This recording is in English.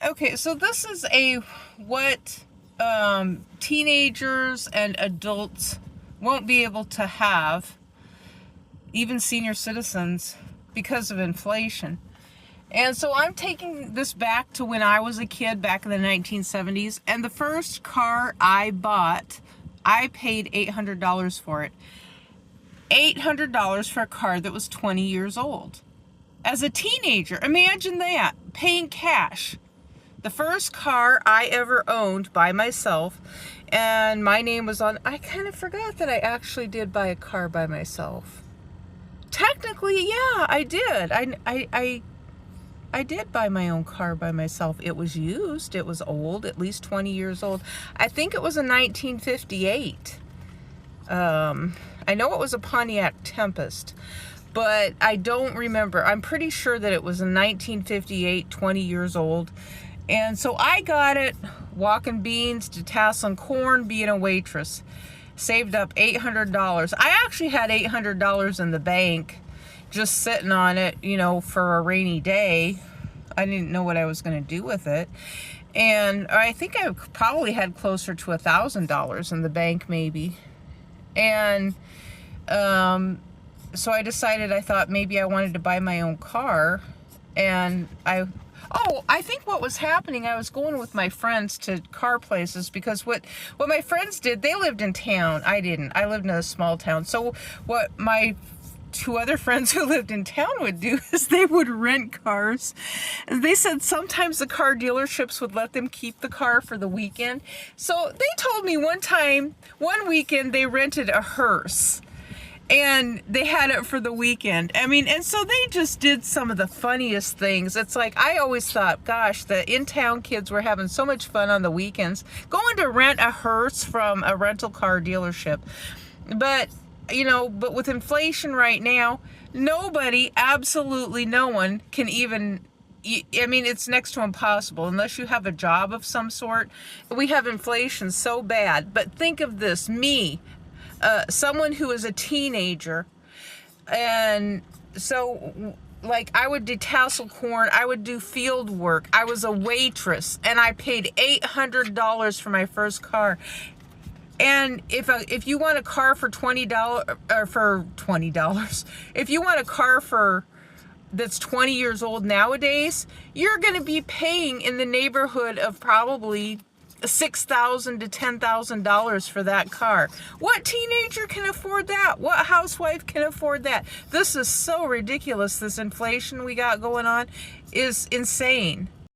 Okay, so this is what teenagers and adults won't be able to have, even senior citizens, because of inflation. And so I'm taking this back to when I was a kid back in the 1970s, and the first car I bought, I paid $800 for it. $800 for a car that was 20 years old. As a teenager, imagine that, paying cash. The first car I ever owned by myself, and my name was on. I kind of forgot that I actually did buy a car by myself. Technically, yeah, I did. I did buy my own car by myself. It was used. It was old, at least 20 years old. I think it was a 1958. I know it was a Pontiac Tempest, but I don't remember. I'm pretty sure that it was in 1958, 20 years old. And so I got it, walking beans, detasseling corn, being a waitress. Saved up $800. I actually had $800 in the bank, just sitting on it, for a rainy day. I didn't know what I was going to do with it. And I think I probably had closer to $1,000 in the bank, maybe. And so I decided, I thought maybe I wanted to buy my own car. And I think what was happening, I was going with my friends to car places, because what my friends did, they lived in town. I didn't. I lived in a small town. So what my two other friends who lived in town would do is they would rent cars. They said sometimes the car dealerships would let them keep the car for the weekend. So they told me one weekend they rented a hearse. And they had it for the weekend. And so they just did some of the funniest things. It's like, I always thought, gosh, the in-town kids were having so much fun on the weekends, going to rent a hearse from a rental car dealership. But with inflation right now, absolutely no one can even, it's next to impossible unless you have a job of some sort. We have inflation so bad. But think of this, me, someone who is a teenager, and so I would detassel corn, I would do field work, I was a waitress, and I paid $800 for my first car. And if you want a car for $20, if you want a car that's 20 years old nowadays, you're going to be paying in the neighborhood of probably $6,000 to $10,000 for that car. What teenager can afford that? What housewife can afford that? This is so ridiculous. This inflation we got going on is insane.